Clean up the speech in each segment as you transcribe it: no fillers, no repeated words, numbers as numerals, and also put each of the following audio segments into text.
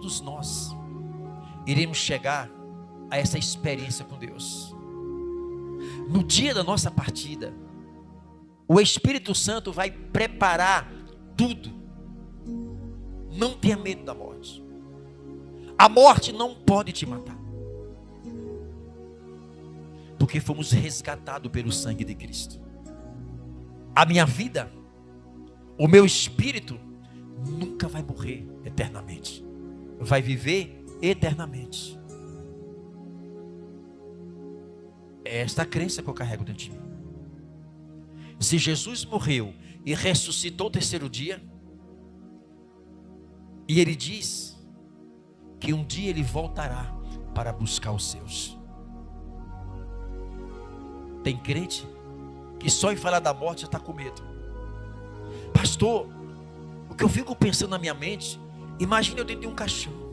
todos nós iremos chegar a essa experiência com Deus. No dia da nossa partida, o Espírito Santo vai preparar tudo. Não tenha medo da morte. A morte não pode te matar, porque fomos resgatados pelo sangue de Cristo. A minha vida, o meu espírito, nunca vai morrer eternamente, vai viver eternamente. É esta crença que eu carrego dentro de mim. Se Jesus morreu e ressuscitou o terceiro dia, e Ele diz que um dia Ele voltará para buscar os seus. Tem crente que só em falar da morte já está com medo. Pastor, o que eu fico pensando na minha mente, imagine eu dentro de um caixão.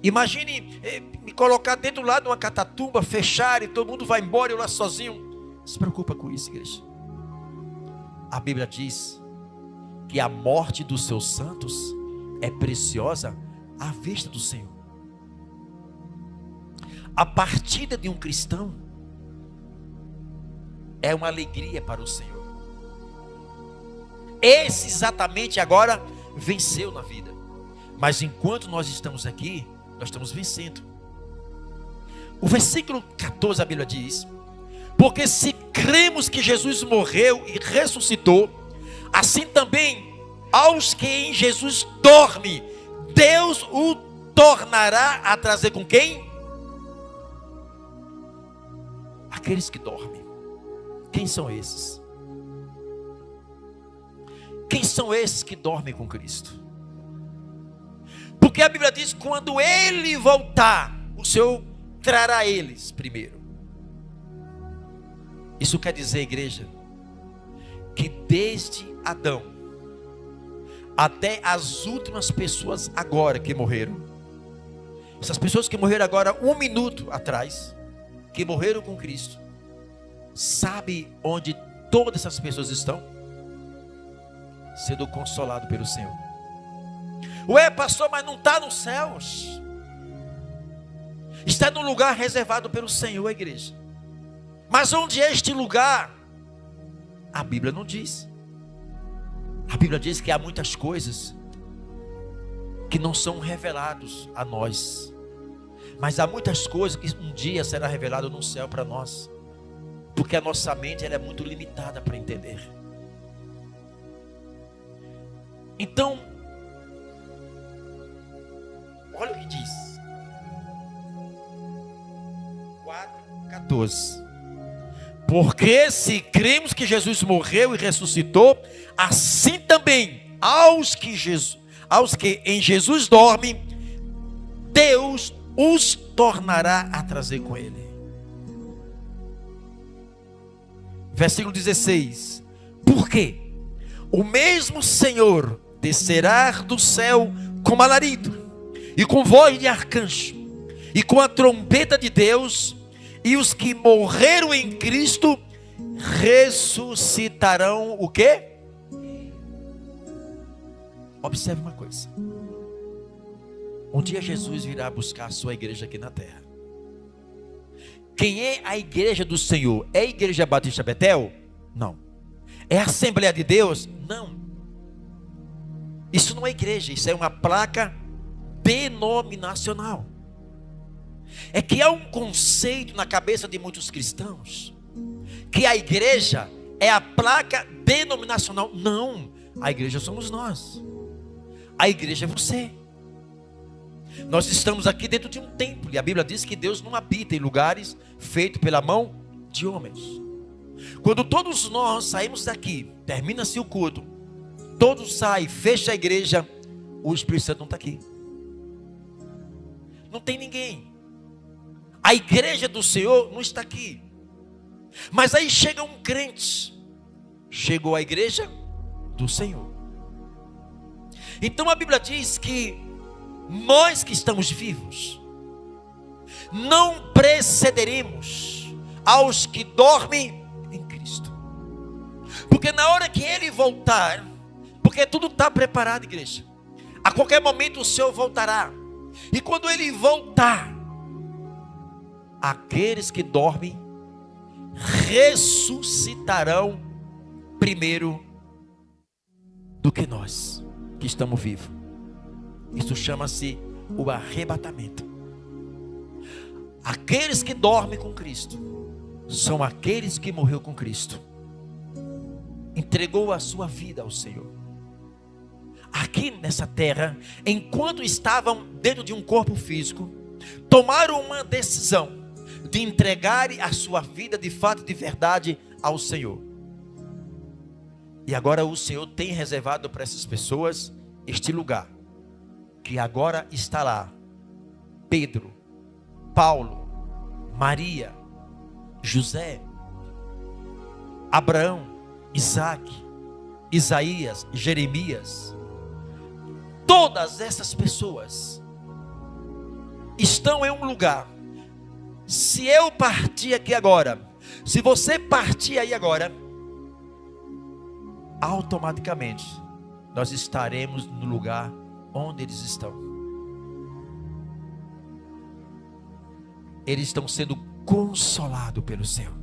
Imagine me colocar dentro lá de uma catatumba, fechar e todo mundo vai embora e eu lá sozinho. Não se preocupa com isso, igreja. A Bíblia diz que a morte dos seus santos é preciosa à vista do Senhor. A partida de um cristão é uma alegria para o Senhor. Esse exatamente agora venceu na vida. Mas enquanto nós estamos aqui, nós estamos vencendo. O versículo 14 a Bíblia diz: porque se cremos que Jesus morreu e ressuscitou, assim também aos que em Jesus dorme, Deus o tornará a trazer com quem? Aqueles que dormem. Quem são esses? Quem são esses que dormem com Cristo? Porque a Bíblia diz: quando Ele voltar, o Senhor trará eles primeiro. Isso quer dizer, igreja, que desde Adão até as últimas pessoas agora que morreram, essas pessoas que morreram agora 1 minuto atrás, que morreram com Cristo, sabe onde todas essas pessoas estão? Sendo consolado pelo Senhor. Ué, pastor, mas não está nos céus. Está num lugar reservado pelo Senhor, a igreja. Mas onde é este lugar? A Bíblia não diz. A Bíblia diz que há muitas coisas que não são reveladas a nós. Mas há muitas coisas que um dia será revelado no céu para nós. Porque a nossa mente ela é muito limitada para entender. Então, olha o que diz. 4:14. Porque se cremos que Jesus morreu e ressuscitou, assim também aos que em Jesus dormem, Deus os tornará a trazer com Ele. Versículo 16. Porque o mesmo Senhor descerá do céu com alarido, e com voz de arcanjo, e com a trombeta de Deus, e os que morreram em Cristo ressuscitarão o quê? Observe uma coisa. Um dia Jesus virá buscar a sua igreja aqui na terra. Quem é a igreja do Senhor? É a igreja Batista Betel? Não. É a Assembleia de Deus? Não. Isso não é igreja, isso é uma placa denominacional. É que há um conceito na cabeça de muitos cristãos que a igreja é a placa denominacional. Não, a igreja somos nós. A igreja é você. Nós estamos aqui dentro de um templo, e a Bíblia diz que Deus não habita em lugares feitos pela mão de homens. Quando todos nós saímos daqui, termina-se o culto, todos saem, fecha a igreja, o Espírito Santo não está aqui. Não tem ninguém. A igreja do Senhor não está aqui. Mas aí chega um crente. Chegou a igreja do Senhor. Então a Bíblia diz que nós que estamos vivos não precederemos aos que dormem em Cristo. Porque na hora que Ele voltar, porque tudo está preparado, igreja, a qualquer momento o Senhor voltará. E quando ele voltar, aqueles que dormem ressuscitarão primeiro do que nós que estamos vivos. Isso chama-se o arrebatamento. Aqueles que dormem com Cristo são aqueles que morreu com Cristo, entregou a sua vida ao Senhor aqui nessa terra, enquanto estavam dentro de um corpo físico, tomaram uma decisão de entregar a sua vida de fato, de verdade ao Senhor. E agora o Senhor tem reservado para essas pessoas este lugar, que agora está lá: Pedro, Paulo, Maria, José, Abraão, Isaac, Isaías, Jeremias. Todas essas pessoas estão em um lugar. Se eu partir aqui agora, se você partir aí agora, automaticamente nós estaremos no lugar onde eles estão. Eles estão sendo consolados pelo Senhor.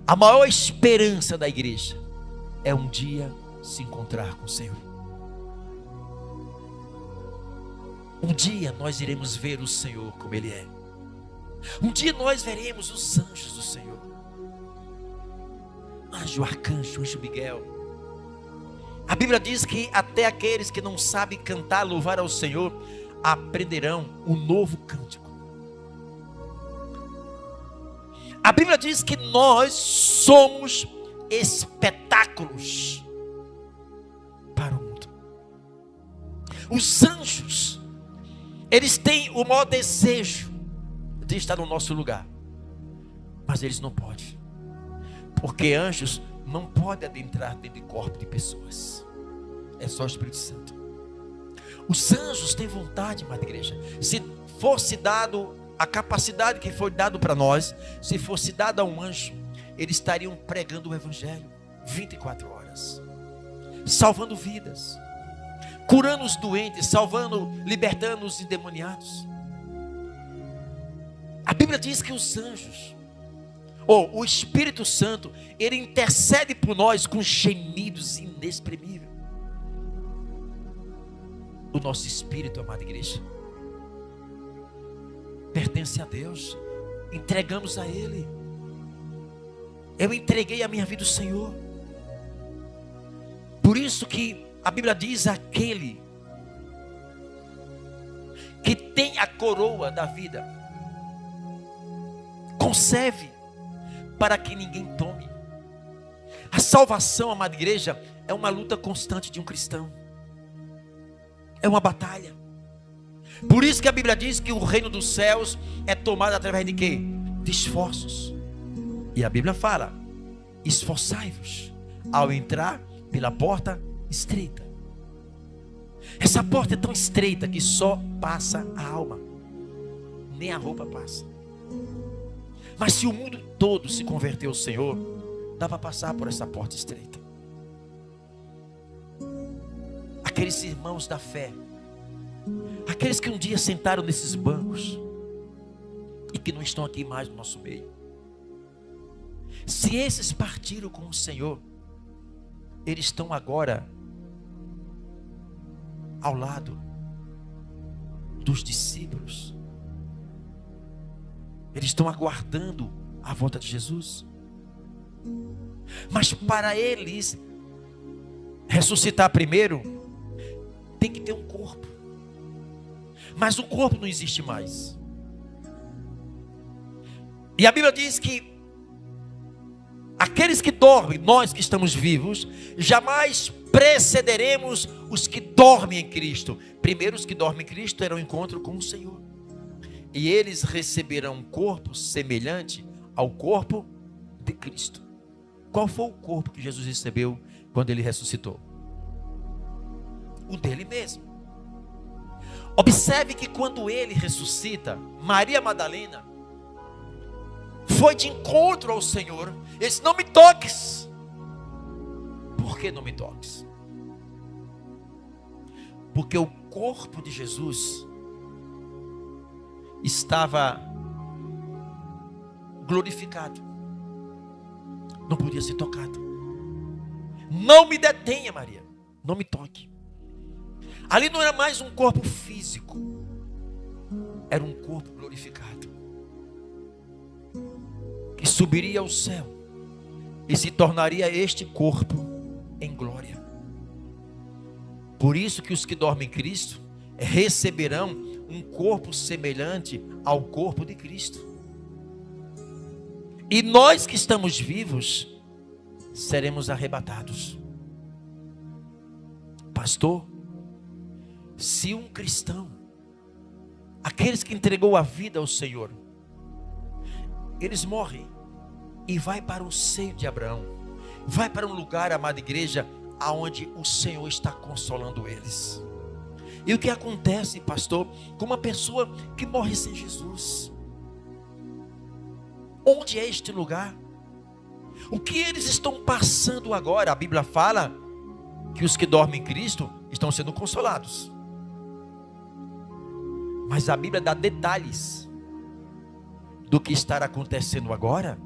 A maior esperança da igreja é um dia se encontrar com o Senhor. Um dia nós iremos ver o Senhor como Ele é. Um dia nós veremos os anjos do Senhor. Anjo, arcanjo, anjo Miguel. A Bíblia diz que até aqueles que não sabem cantar, louvar ao Senhor, aprenderão um novo cântico. A Bíblia diz que nós somos espetáculos para o mundo. Os anjos, eles têm o maior desejo de estar no nosso lugar, mas eles não podem, porque anjos não podem adentrar dentro de corpo de pessoas. É só o Espírito Santo. Os anjos têm vontade, amada igreja. Se fosse dado a capacidade que foi dado para nós, se fosse dado a um anjo, eles estariam pregando o Evangelho 24 horas, salvando vidas, curando os doentes, salvando, libertando os endemoniados. A Bíblia diz que os anjos, ou o Espírito Santo, ele intercede por nós com gemidos inexprimíveis. O nosso espírito, amada igreja, pertence a Deus. Entregamos a Ele. Eu entreguei a minha vida ao Senhor. Por isso que a Bíblia diz: aquele que tem a coroa da vida, conserve para que ninguém tome. A salvação, amada igreja, é uma luta constante de um cristão. É uma batalha. Por isso que a Bíblia diz que o reino dos céus é tomado através de quê? De esforços. E a Bíblia fala: esforçai-vos ao entrar pela porta estreita. Essa porta é tão estreita que só passa a alma, nem a roupa passa. Mas se o mundo todo se converter ao Senhor, dá para passar por essa porta estreita. Aqueles irmãos da fé, aqueles que um dia sentaram nesses bancos e que não estão aqui mais no nosso meio, se esses partiram com o Senhor, eles estão agora ao lado dos discípulos. Eles estão aguardando a volta de Jesus. Mas para eles ressuscitar primeiro, tem que ter um corpo. Mas o corpo não existe mais. E a Bíblia diz que aqueles que dormem, nós que estamos vivos, jamais precederemos os que dormem em Cristo. Primeiro, os que dormem em Cristo terão um encontro com o Senhor, e eles receberão um corpo semelhante ao corpo de Cristo. Qual foi o corpo que Jesus recebeu quando ele ressuscitou? O dele mesmo. Observe que quando ele ressuscita, Maria Madalena foi de encontro ao Senhor. Ele disse: não me toques. Por que não me toques? Porque o corpo de Jesus estava glorificado. Não podia ser tocado. Não me detenha, Maria. Não me toque. Ali não era mais um corpo físico. Era um corpo glorificado. Que subiria ao céu. E se tornaria este corpo em glória. Por isso que os que dormem em Cristo receberão um corpo semelhante ao corpo de Cristo. E nós que estamos vivos, seremos arrebatados. Pastor, se um cristão, aqueles que entregou a vida ao Senhor, eles morrem e vai para o seio de Abraão, vai para um lugar, amada igreja, aonde o Senhor está consolando eles. E o que acontece, pastor, com uma pessoa que morre sem Jesus? Onde é este lugar? O que eles estão passando agora? A Bíblia fala que os que dormem em Cristo estão sendo consolados. Mas a Bíblia dá detalhes do que está acontecendo agora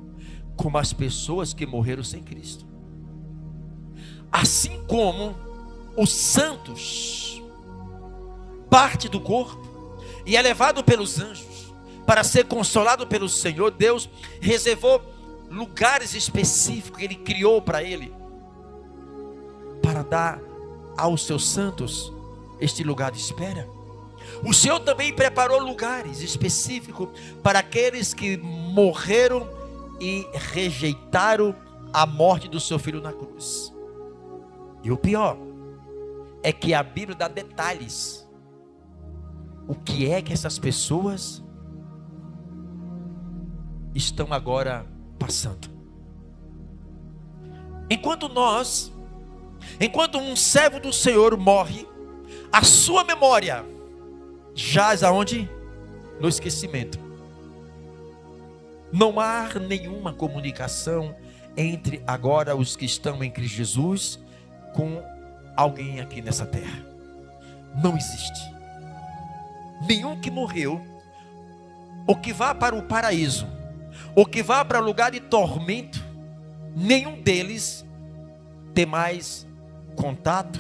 com as pessoas que morreram sem Cristo. Assim como os santos parte do corpo e é levado pelos anjos para ser consolado pelo Senhor, Deus reservou lugares específicos que Ele criou para Ele, para dar aos seus santos este lugar de espera. O Senhor também preparou lugares específicos para aqueles que morreram e rejeitaram a morte do seu filho na cruz. E o pior é que a Bíblia dá detalhes. O que é que essas pessoas estão agora passando? Enquanto um servo do Senhor morre, a sua memória jaz aonde? No esquecimento. Não há nenhuma comunicação entre agora os que estão em Cristo Jesus com alguém aqui nessa terra. Não existe. Nenhum que morreu, ou que vá para o paraíso, ou que vá para lugar de tormento, nenhum deles tem mais contato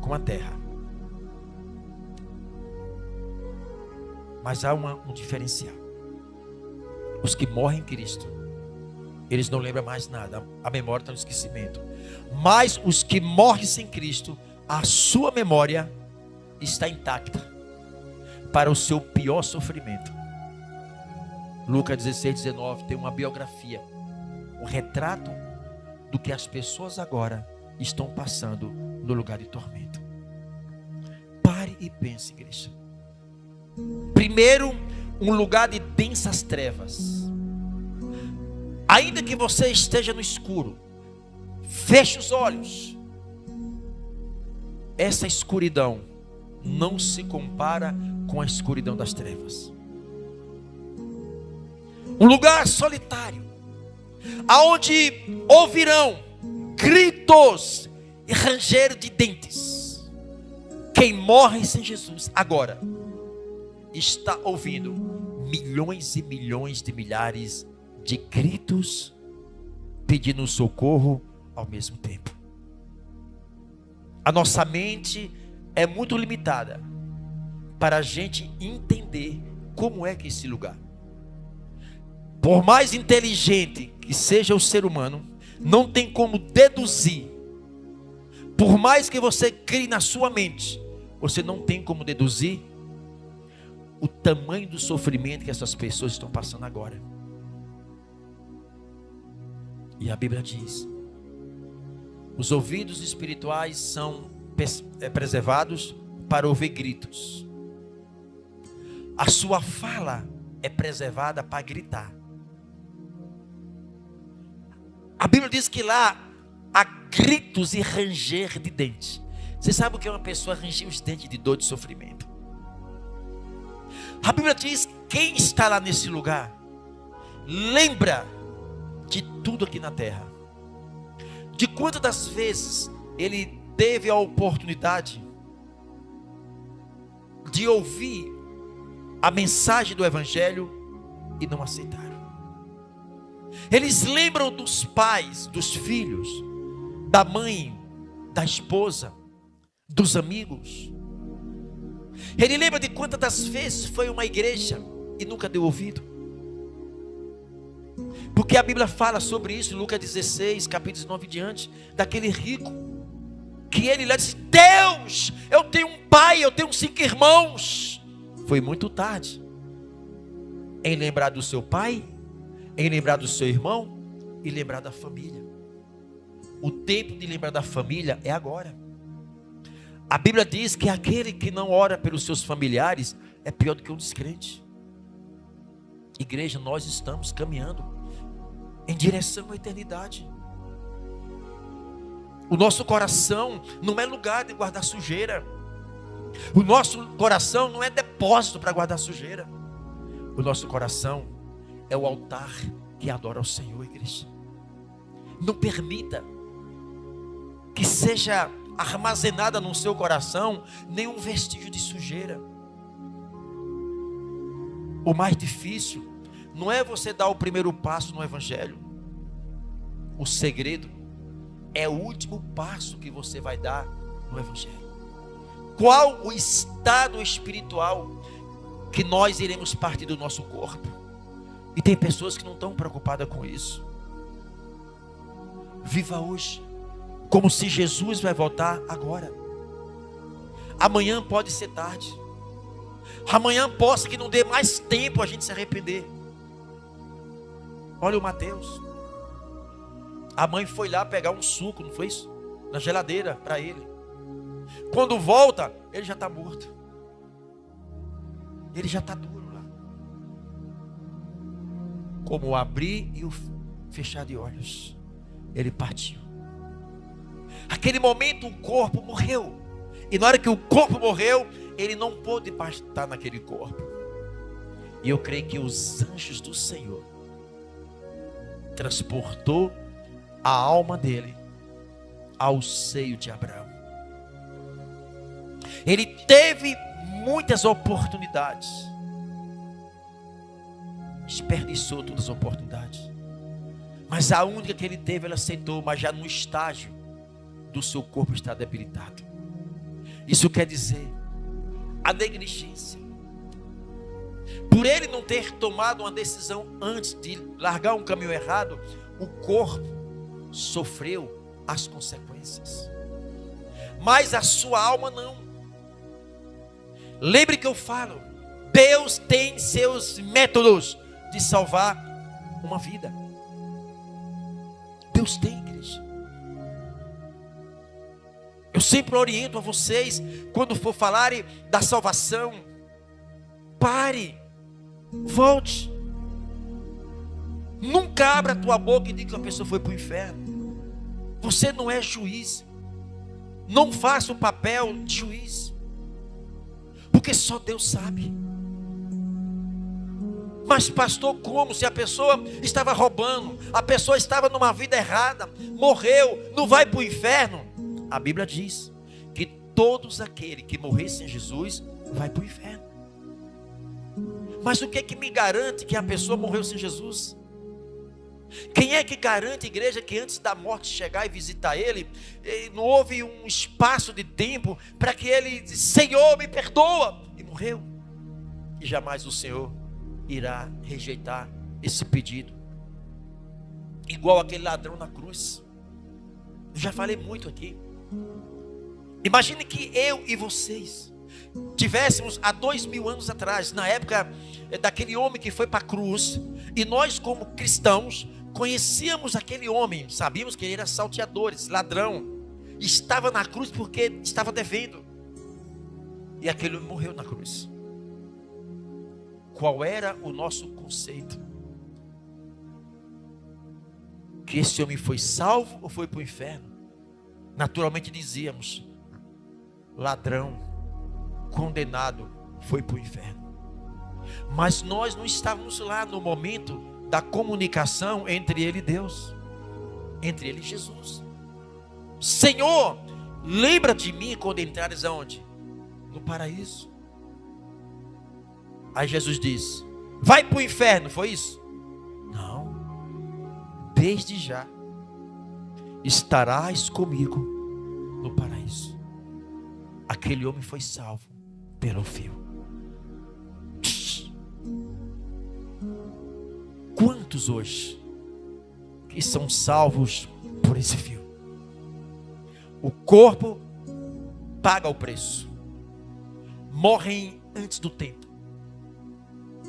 com a terra. Mas há um diferencial. Os que morrem em Cristo, eles não lembram mais nada, a memória está no esquecimento. Mas os que morrem sem Cristo, a sua memória está intacta para o seu pior sofrimento. Lucas 16:19 tem uma biografia, um retrato do que as pessoas agora estão passando no lugar de tormento. Pare e pense, igreja. Primeiro, um lugar de densas trevas. Ainda que você esteja no escuro, feche os olhos. Essa escuridão não se compara com a escuridão das trevas. Um lugar solitário, aonde ouvirão gritos e ranger de dentes. Quem morre sem Jesus agora está ouvindo milhões e milhões de milhares de gritos pedindo socorro ao mesmo tempo. A nossa mente é muito limitada para a gente entender como é que esse lugar. Por mais inteligente que seja o ser humano, não tem como deduzir. Por mais que você crie na sua mente, você não tem como deduzir o tamanho do sofrimento que essas pessoas estão passando agora. E a Bíblia diz: os ouvidos espirituais são preservados para ouvir gritos. A sua fala é preservada para gritar. A Bíblia diz que lá há gritos e ranger de dentes. Você sabe o que é uma pessoa ranger os dentes de dor, de sofrimento? A Bíblia diz: quem está lá nesse lugar lembra de tudo aqui na terra, de quantas das vezes ele teve a oportunidade de ouvir a mensagem do Evangelho e não aceitaram. Eles lembram dos pais, dos filhos, da mãe, da esposa, dos amigos. Ele lembra de quantas das vezes foi uma igreja e nunca deu ouvido. Porque a Bíblia fala sobre isso em Lucas 16, capítulos 9 em diante, daquele rico, que ele lá disse: Deus, eu tenho um pai, eu tenho 5 irmãos. Foi muito tarde em lembrar do seu pai, em lembrar do seu irmão e lembrar da família. O tempo de lembrar da família é agora. A Bíblia diz que aquele que não ora pelos seus familiares é pior do que um descrente. Igreja, nós estamos caminhando em direção à eternidade. O nosso coração não é lugar de guardar sujeira. O nosso coração não é depósito para guardar sujeira. O nosso coração é o altar que adora ao Senhor, igreja. Não permita que seja armazenada no seu coração nenhum vestígio de sujeira. O mais difícil não é você dar o primeiro passo no Evangelho. O segredo é o último passo que você vai dar no Evangelho. Qual o estado espiritual que nós iremos partir do nosso corpo? E tem pessoas que não estão preocupadas com isso. Viva hoje como se Jesus vai voltar agora. Amanhã pode ser tarde. Amanhã possa que não dê mais tempo a gente se arrepender. Olha o Mateus. A mãe foi lá pegar um suco, não foi isso? Na geladeira para ele. Quando volta, ele já está morto. Ele já está duro lá. Como o abrir e o fechar de olhos. Ele partiu. Aquele momento o corpo morreu. E na hora que o corpo morreu, ele não pôde estar naquele corpo. E eu creio que os anjos do Senhor transportou a alma dele ao seio de Abraão. Ele teve muitas oportunidades, desperdiçou todas as oportunidades, mas a única que ele teve, ele aceitou, mas já no estágio do seu corpo estar debilitado. Isso quer dizer, a negligência, por ele não ter tomado uma decisão antes de largar um caminho errado, o corpo sofreu as consequências, mas a sua alma não. Lembre que eu falo, Deus tem seus métodos de salvar uma vida. Deus tem, igreja. Eu sempre oriento a vocês, quando for falarem da salvação, pare, volte. Nunca abra a tua boca e diga que a pessoa foi para o inferno. Você não é juiz. Não faça o papel de juiz, porque só Deus sabe. Mas pastor, como? Se a pessoa estava roubando, a pessoa estava numa vida errada, morreu, não vai para o inferno? A Bíblia diz que todos aqueles que morressem em Jesus vai para o inferno. Mas o que é que me garante que a pessoa morreu sem Jesus? Quem é que garante, igreja, que antes da morte chegar e visitar ele, não houve um espaço de tempo para que ele disse: Senhor, me perdoa, e morreu? E jamais o Senhor irá rejeitar esse pedido. Igual aquele ladrão na cruz. Eu já falei muito aqui. Imagine que eu e vocês tivéssemos há 2000 anos atrás, na época daquele homem que foi para a cruz, e nós como cristãos conhecíamos aquele homem, sabíamos que ele era salteador, ladrão, estava na cruz porque estava devendo, e aquele homem morreu na cruz. Qual era o nosso conceito? Que esse homem foi salvo ou foi para o inferno? Naturalmente dizíamos: ladrão, condenado, foi para o inferno. Mas nós não estávamos lá no momento da comunicação entre ele e Deus, entre ele e Jesus. Senhor, lembra de mim quando entrares aonde? No paraíso. Aí Jesus diz: vai para o inferno, foi isso? Não. Desde já estarás comigo no paraíso. Aquele homem foi salvo pelo fio. Quantos hoje que são salvos por esse fio? O corpo paga o preço, morrem antes do tempo,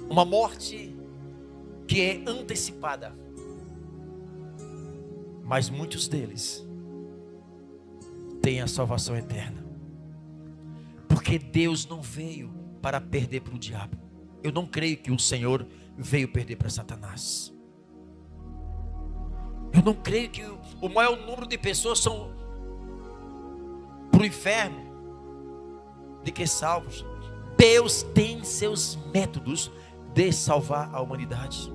uma morte que é antecipada, mas muitos deles têm a salvação eterna, porque Deus não veio para perder para o diabo. Eu não creio que o Senhor veio perder para Satanás. Eu não creio que o maior número de pessoas são para o inferno de que salvos. Deus tem seus métodos de salvar a humanidade.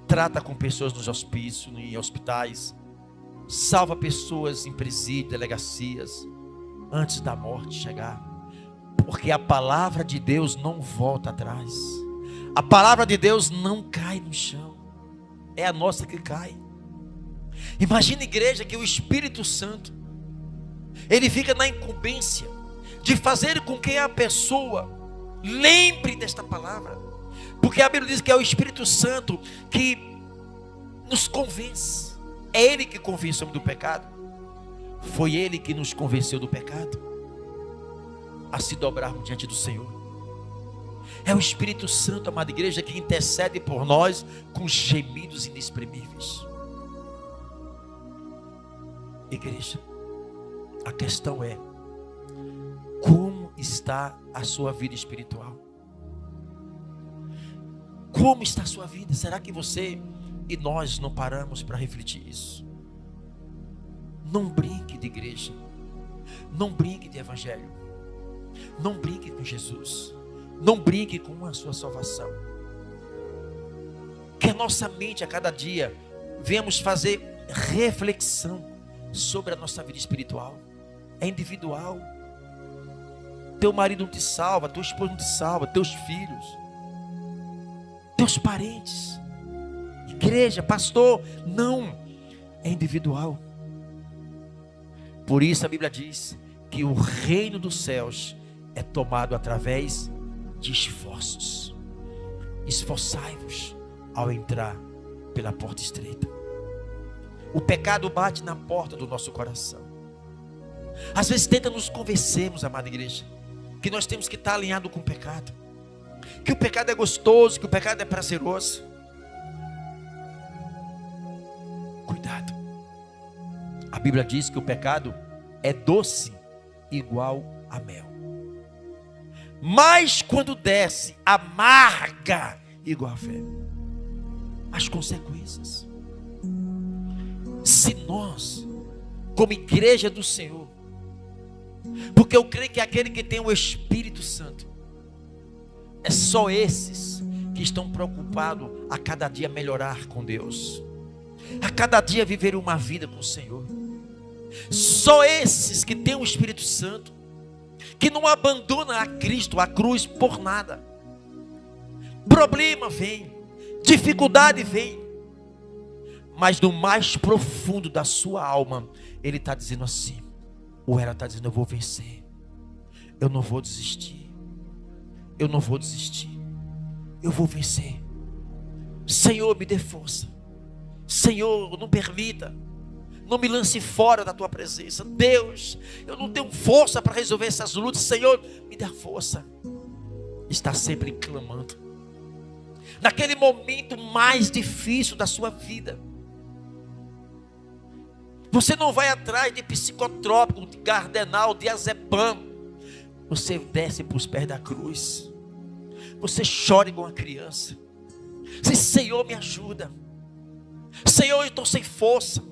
Trata com pessoas nos hospícios, em hospitais, salva pessoas em presídio, delegacias, antes da morte chegar. Porque a palavra de Deus não volta atrás. A palavra de Deus não cai no chão. É a nossa que cai. Imagina, igreja, que o Espírito Santo, ele fica na incumbência de fazer com que a pessoa lembre desta palavra. Porque a Bíblia diz que é o Espírito Santo que nos convence. É Ele que convence o homem do pecado. Foi Ele que nos convenceu do pecado, a se dobrarmos diante do Senhor. É o Espírito Santo, amada igreja, que intercede por nós com gemidos inexprimíveis. Igreja, a questão é: como está a sua vida espiritual? Como está a sua vida? Será que você e nós não paramos para refletir isso? Não brinque de igreja, não brinque de evangelho, não brinque com Jesus, não brinque com a sua salvação. Que a nossa mente a cada dia venhamos fazer reflexão sobre a nossa vida espiritual. É individual. Teu marido não te salva, tua esposa não te salva, teus filhos, teus parentes, igreja, pastor, não, é individual. Por isso a Bíblia diz que o reino dos céus é tomado através de esforços. Esforçai-vos ao entrar pela porta estreita. O pecado bate na porta do nosso coração. Às vezes tenta nos convencermos, amada igreja, que nós temos que estar alinhado com o pecado, que o pecado é gostoso, que o pecado é prazeroso. Cuidado. A Bíblia diz que o pecado é doce igual a mel, mas quando desce, amarga igual a fé. As consequências. Se nós, como igreja do Senhor, porque eu creio que aquele que tem o Espírito Santo, é só esses que estão preocupados a cada dia melhorar com Deus, a cada dia viver uma vida com o Senhor. Só esses que têm o Espírito Santo, que não abandona a Cristo, a cruz, por nada. Problema vem, dificuldade vem, mas no mais profundo da sua alma, ele está dizendo assim, ou ela está dizendo: eu vou vencer, eu não vou desistir, eu não vou desistir, eu vou vencer. Senhor, me dê força. Senhor, não permita, não me lance fora da tua presença. Deus, eu não tenho força para resolver essas lutas. Senhor, me dá força. Está sempre clamando. Naquele momento mais difícil da sua vida, você não vai atrás de psicotrópico, de cardenal, de azepam. Você desce para os pés da cruz. Você chora igual uma criança. Diz: Senhor, me ajuda. Senhor, eu estou sem força.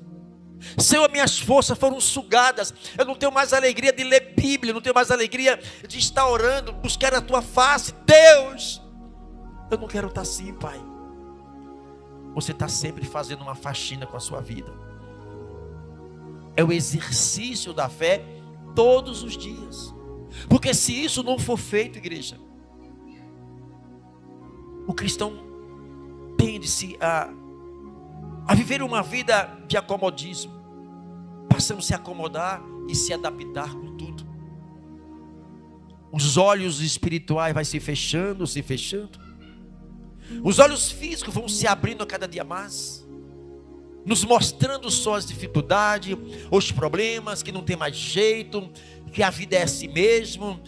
Senhor, minhas forças foram sugadas. Eu não tenho mais alegria de ler Bíblia, não tenho mais alegria de estar orando, buscar a tua face. Deus, eu não quero estar assim, Pai. Você está sempre fazendo uma faxina com a sua vida. É o exercício da fé todos os dias. Porque se isso não for feito, igreja, O cristão tende-se a viver uma vida de acomodismo. Passamos a se acomodar e se adaptar com tudo. Os olhos espirituais vão se fechando, se fechando. Os olhos físicos vão se abrindo a cada dia mais, nos mostrando só as dificuldades, os problemas, que não tem mais jeito, que a vida é assim mesmo.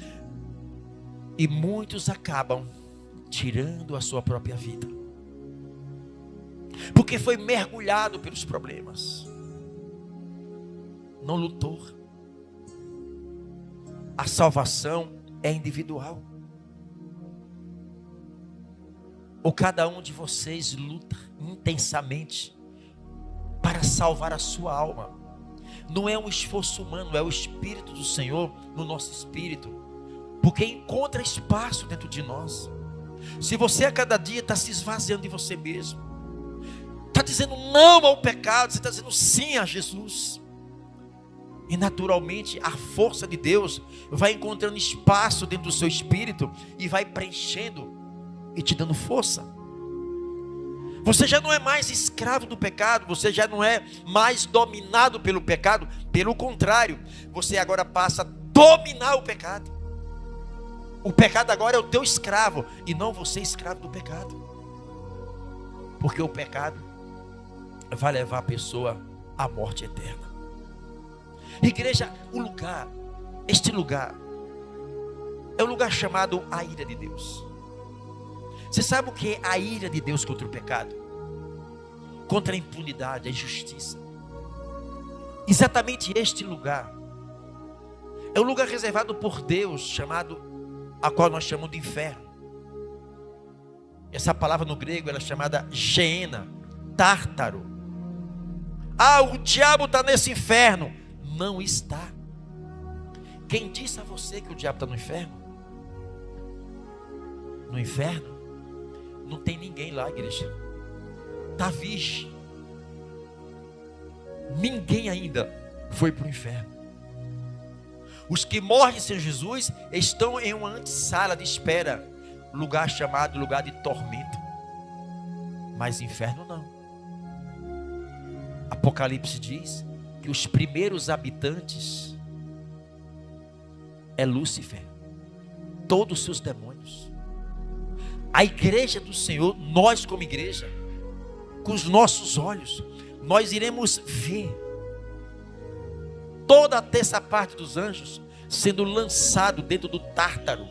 E muitos acabam tirando a sua própria vida, porque foi mergulhado pelos problemas, não lutou. A salvação é individual. Ou cada um de vocês luta intensamente para salvar a sua alma. Não é um esforço humano, é o Espírito do Senhor no nosso espírito, porque encontra espaço dentro de nós. Se você a cada dia está se esvaziando de você mesmo, está dizendo não ao pecado, você está dizendo sim a Jesus, e naturalmente a força de Deus vai encontrando espaço dentro do seu espírito e vai preenchendo e te dando força. Você já não é mais escravo do pecado, você já não é mais dominado pelo pecado, pelo contrário, você agora passa a dominar o pecado. O pecado agora é o teu escravo e não você escravo do pecado, porque o pecado vai levar a pessoa à morte eterna. Igreja, este lugar é um lugar chamado a ira de Deus. Você sabe o que é a ira de Deus contra o pecado? Contra a impunidade, a injustiça. Exatamente este lugar é um lugar reservado por Deus, a qual nós chamamos de inferno. Essa palavra no grego ela é chamada Geena, Tártaro. O diabo está nesse inferno. Não está. Quem disse a você que o diabo está no inferno? No inferno não tem ninguém lá, igreja. Está virgem. Ninguém ainda foi para o inferno. Os que morrem sem Jesus estão em uma antessala de espera, lugar chamado lugar de tormento. Mas inferno não. Apocalipse diz que os primeiros habitantes é Lúcifer, todos os seus demônios. A igreja do Senhor, nós como igreja, com os nossos olhos, nós iremos ver toda a terça parte dos anjos sendo lançado dentro do Tártaro,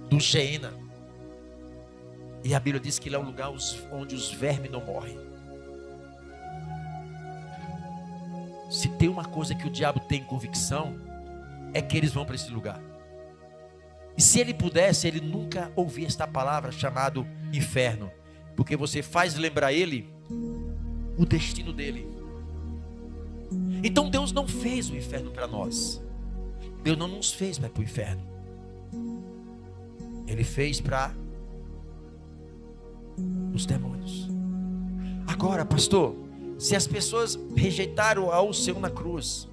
do Geena. E a Bíblia diz que lá é um lugar onde os vermes não morrem. Se tem uma coisa que o diabo tem convicção, é que eles vão para esse lugar. E se ele pudesse, ele nunca ouvia esta palavra chamada inferno, porque você faz lembrar ele o destino dele. Então Deus não fez o inferno para nós. Deus não nos fez para ir para o inferno. Ele fez para os demônios. Agora, pastor, se as pessoas rejeitaram ao Senhor na cruz,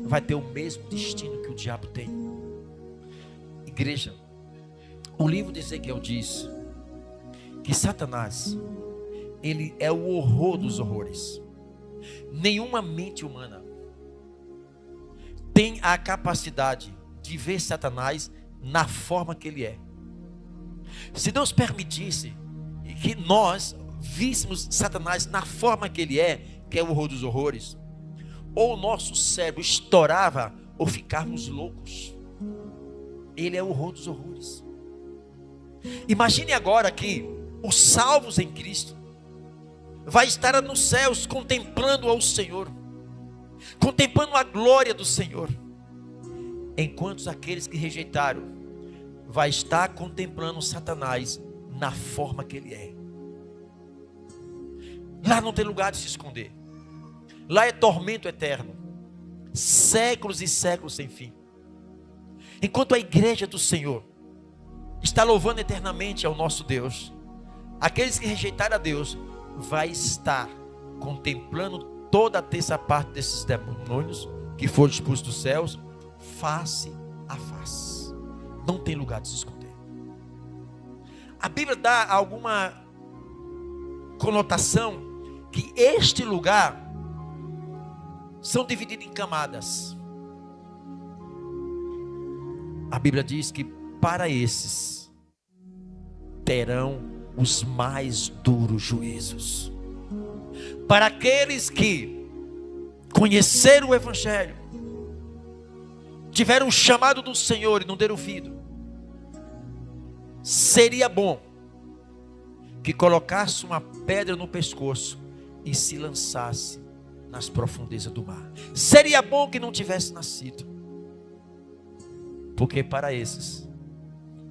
vai ter o mesmo destino que o diabo tem. Igreja, o livro de Ezequiel diz que Satanás, ele é o horror dos horrores. Nenhuma mente humana tem a capacidade de ver Satanás na forma que ele é. Se Deus permitisse que nós víssemos Satanás na forma que ele é, que é o horror dos horrores, ou o nosso cérebro estourava ou ficarmos loucos. Ele é o horror dos horrores. Imagine agora que os salvos em Cristo vai estar nos céus contemplando ao Senhor, contemplando a glória do Senhor, enquanto aqueles que rejeitaram vai estar contemplando Satanás na forma que ele é. Lá não tem lugar de se esconder. Lá é tormento eterno, séculos e séculos sem fim. Enquanto a igreja do Senhor está louvando eternamente ao nosso Deus, aqueles que rejeitaram a Deus vai estar contemplando toda a terça parte desses demônios que foram expulsos dos céus, face a face. Não tem lugar de se esconder. A Bíblia dá alguma conotação que este lugar são divididos em camadas. A Bíblia diz que para esses terão os mais duros juízos. Para aqueles que conheceram o Evangelho, tiveram o chamado do Senhor e não deram ouvido, seria bom que colocasse uma pedra no pescoço e se lançasse nas profundezas do mar. Seria bom que não tivesse nascido, porque para esses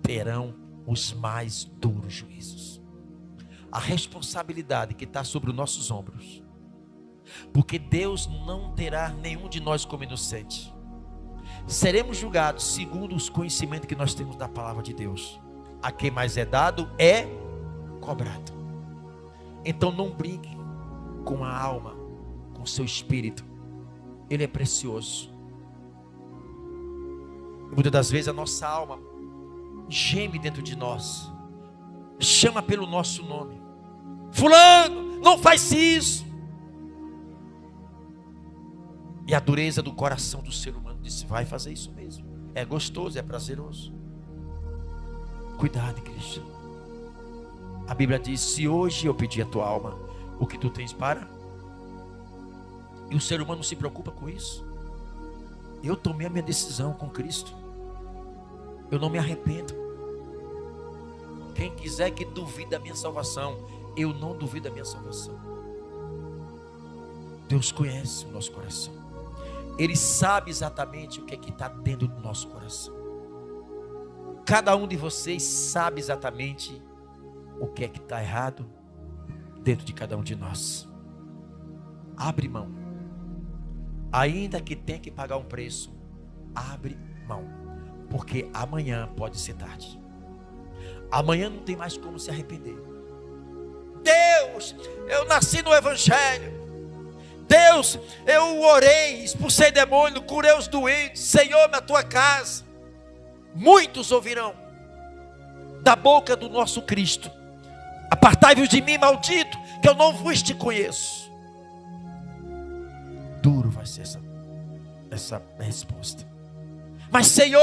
terão os mais duros juízos. A responsabilidade que está sobre os nossos ombros, porque Deus não terá nenhum de nós como inocente. Seremos julgados segundo os conhecimentos que nós temos da palavra de Deus. A quem mais é dado é cobrado. Então não brigue com a alma, com o seu espírito. Ele é precioso. Muitas das vezes a nossa alma geme dentro de nós, chama pelo nosso nome: fulano, não faz isso. E a dureza do coração do ser humano diz: vai fazer isso mesmo, é gostoso, é prazeroso. Cuidado, igreja. A Bíblia diz: se hoje eu pedir a tua alma, o que tu tens para? E o ser humano não se preocupa com isso. Eu tomei a minha decisão com Cristo, eu não me arrependo. Quem quiser que duvide da minha salvação, eu não duvido da minha salvação. Deus conhece o nosso coração. Ele sabe exatamente o que é que está dentro do nosso coração. Cada um de vocês sabe exatamente o que é que está errado dentro de cada um de nós. Abre mão. Ainda que tenha que pagar um preço, abre mão. Porque amanhã pode ser tarde. Amanhã não tem mais como se arrepender. Deus, eu nasci no Evangelho. Deus, eu orei, expulsei demônio, curei os doentes. Senhor, na tua casa. Muitos ouvirão da boca do nosso Cristo: apartai-vos de mim, maldito, que eu não vos te conheço. Duro vai ser essa resposta. Mas Senhor,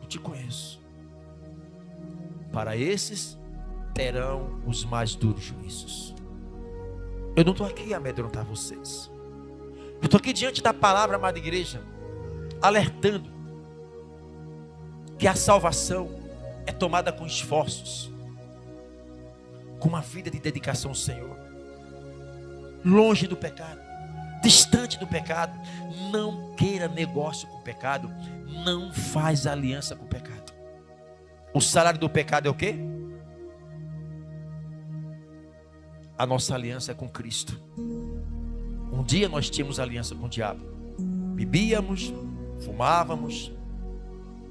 eu te conheço. Para esses terão os mais duros juízos. Eu não estou aqui a amedrontar vocês. Eu estou aqui diante da palavra, amada igreja, alertando que a salvação é tomada com esforços, com uma vida de dedicação ao Senhor, longe do pecado, distante do pecado. Não queira negócio com o pecado, não faz aliança com o pecado. O salário do pecado é o quê? A nossa aliança é com Cristo. Um dia nós tínhamos aliança com o diabo, bebíamos, fumávamos,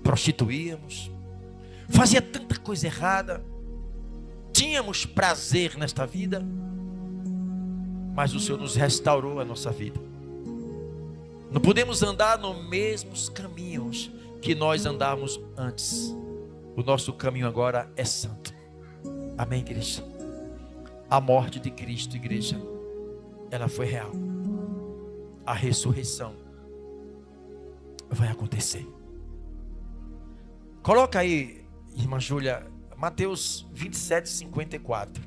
prostituíamos, fazia tanta coisa errada, tínhamos prazer nesta vida, mas o Senhor nos restaurou a nossa vida. Não podemos andar nos mesmos caminhos que nós andávamos antes. O nosso caminho agora é santo. Amém, igreja? A morte de Cristo, igreja, ela foi real. A ressurreição vai acontecer. Coloca aí, irmã Júlia, Mateus 27, 54.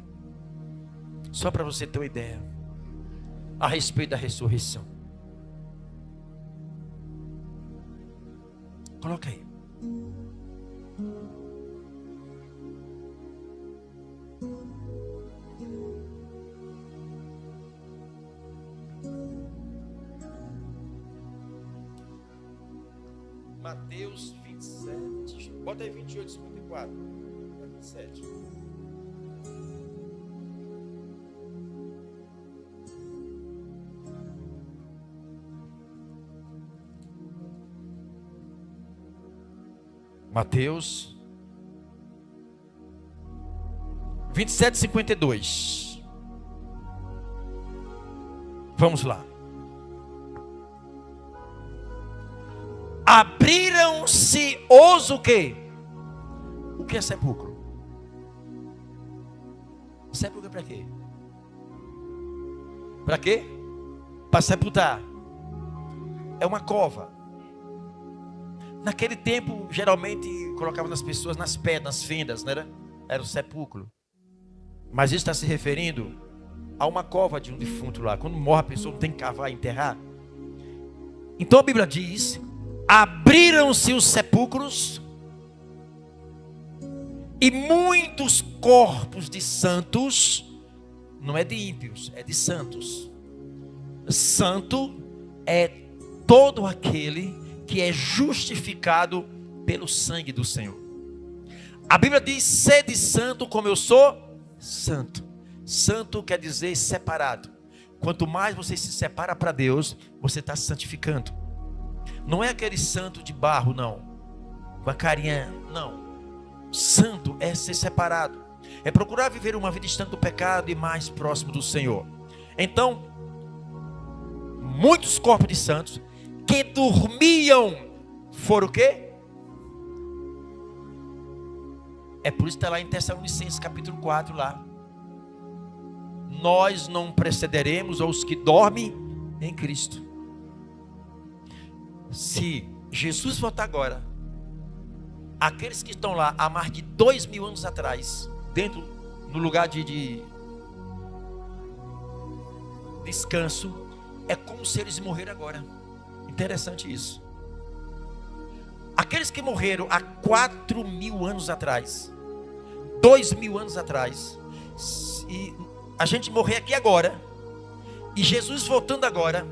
Só para você ter uma ideia a respeito da ressurreição. Coloca aí. Mateus 27. Bota aí 28, 54. 27. Mateus 27, 52. Vamos lá. Abriram-se os o quê? O que é sepulcro? Sepulcro é para quê? Para quê? Para sepultar. É uma cova. Naquele tempo, geralmente, colocavam as pessoas nas pedras, nas fendas, não era? Era o sepulcro. Mas isso está se referindo a uma cova de um defunto lá. Quando morre a pessoa, não tem que cavar e enterrar. Então a Bíblia diz: abriram-se os sepulcros e muitos corpos de santos, não é de ímpios, é de santos. Santo é todo aquele que é justificado pelo sangue do Senhor. A Bíblia diz: sede santo como eu sou santo. Santo quer dizer separado. Quanto mais você se separa para Deus, você está se santificando. Não é aquele santo de barro, não, com a carinha, não. Santo é ser separado, é procurar viver uma vida distante do pecado e mais próximo do Senhor. Então, muitos corpos de santos que dormiam foram o quê? É por isso que está lá em Tessalonicenses capítulo 4 lá. Nós não precederemos aos que dormem em Cristo. Se Jesus voltar agora, aqueles que estão lá há mais de 2000 anos atrás, dentro, no lugar de descanso, é como se eles morreram agora. Interessante isso. Aqueles que morreram há 4000 anos atrás, 2000 anos atrás, e a gente morrer aqui agora, e Jesus voltando agora,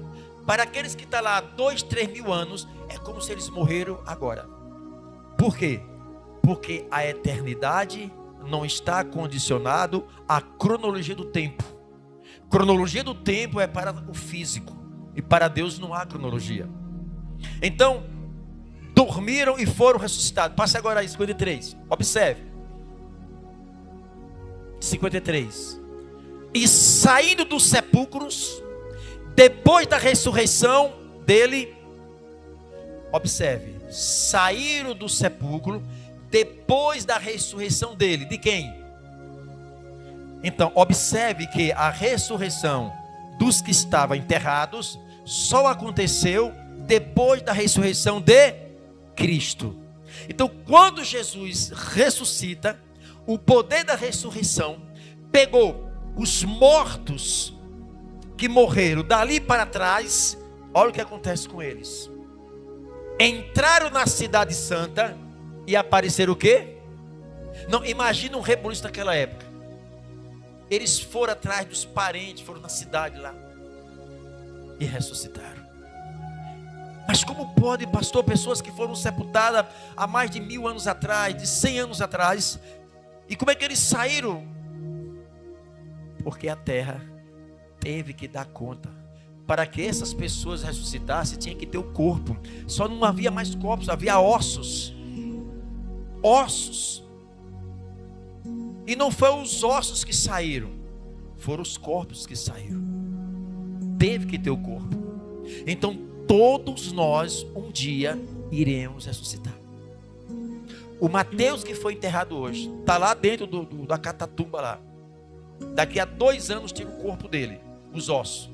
para aqueles que estão lá há 2, 3 mil anos, é como se eles morreram agora. Por quê? Porque a eternidade não está condicionado à cronologia do tempo. Cronologia do tempo é para o físico, e para Deus não há cronologia. Então, dormiram e foram ressuscitados. Passe agora aí, 53. Observe. 53. E saindo dos sepulcros, depois da ressurreição dele, observe, saíram do sepulcro depois da ressurreição dele. De quem? Então, observe que a ressurreição dos que estavam enterrados só aconteceu depois da ressurreição de Cristo. Então, quando Jesus ressuscita, o poder da ressurreição pegou os mortos que morreram dali para trás. Olha o que acontece com eles. Entraram na cidade santa e apareceram o quê? Não, imagina um rebuliço naquela época. Eles foram atrás dos parentes, foram na cidade lá e ressuscitaram. Mas como pode, pastor, pessoas que foram sepultadas há mais de 1000 anos atrás, de 100 anos atrás, e como é que eles saíram? Porque a terra teve que dar conta. Para que essas pessoas ressuscitassem, tinha que ter o corpo. Só não havia mais corpos, havia ossos. Ossos. E não foram os ossos que saíram, foram os corpos que saíram. Teve que ter o corpo. Então todos nós um dia iremos ressuscitar. O Mateus que foi enterrado hoje está lá dentro da catatumba lá. Daqui a 2 anos tira o corpo dele, os ossos,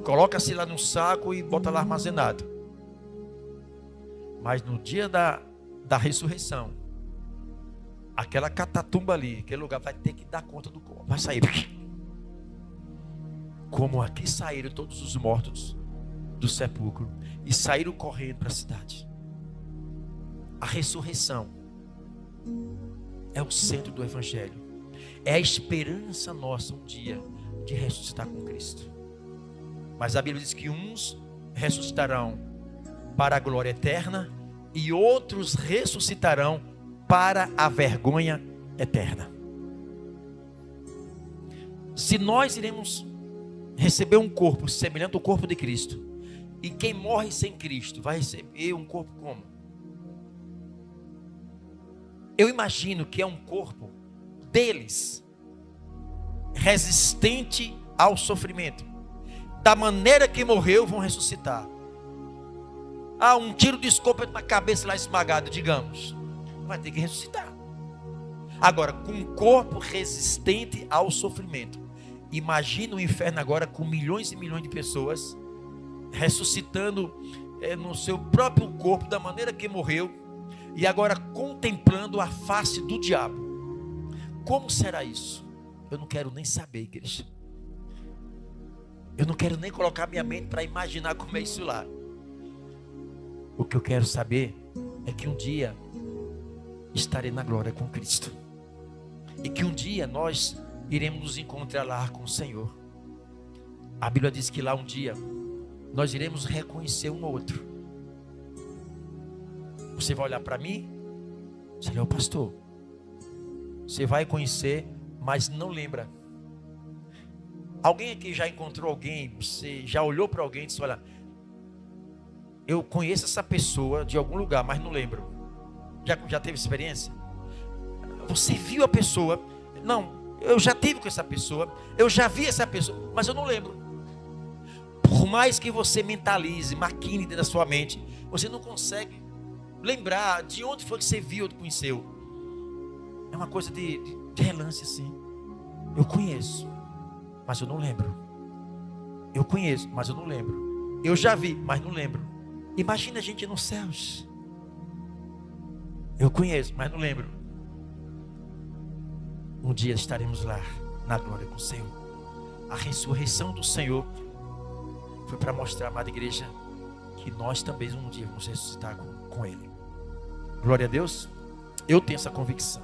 coloca-se lá num saco e bota lá armazenado. Mas no dia da ressurreição, aquela catatumba ali, aquele lugar vai ter que dar conta do corpo, vai sair. Como aqui saíram todos os mortos do sepulcro e saíram correndo para a cidade. A ressurreição é o centro do evangelho. É a esperança nossa um dia de ressuscitar com Cristo. Mas a Bíblia diz que uns ressuscitarão para a glória eterna e outros ressuscitarão para a vergonha eterna. Se nós iremos receber um corpo semelhante ao corpo de Cristo, e quem morre sem Cristo vai receber um corpo como? Eu imagino que é um corpo deles, resistente ao sofrimento. Da maneira que morreu, vão ressuscitar. Um tiro de escopeta na cabeça lá esmagado, digamos, vai ter que ressuscitar. Agora, com um corpo resistente ao sofrimento. Imagina o inferno agora com milhões e milhões de pessoas ressuscitando no seu próprio corpo da maneira que morreu e agora contemplando a face do diabo. Como será isso? Eu não quero nem saber, igreja. Eu não quero nem colocar minha mente para imaginar como é isso lá. O que eu quero saber é que um dia estarei na glória com Cristo. E que um dia nós iremos nos encontrar lá com o Senhor. A Bíblia diz que lá um dia nós iremos reconhecer um outro. Você vai olhar para mim, você é o pastor. Você vai conhecer, mas não lembra. Alguém aqui já encontrou alguém, você já olhou para alguém e disse, olha, eu conheço essa pessoa de algum lugar, mas não lembro. Já teve experiência? Você viu a pessoa? Não, eu já tive com essa pessoa, eu já vi essa pessoa, mas eu não lembro. Por mais que você mentalize, maquine dentro da sua mente, você não consegue lembrar de onde foi que você viu ou conheceu. É uma coisa de relance assim. Eu conheço, mas eu não lembro. Eu conheço, mas eu não lembro. Eu já vi, mas não lembro. Imagina a gente nos céus. Eu conheço, mas não lembro. Um dia estaremos lá, na glória com o Senhor. A ressurreição do Senhor foi para mostrar, amada igreja, que nós também um dia vamos ressuscitar com Ele. Glória a Deus. Eu tenho essa convicção.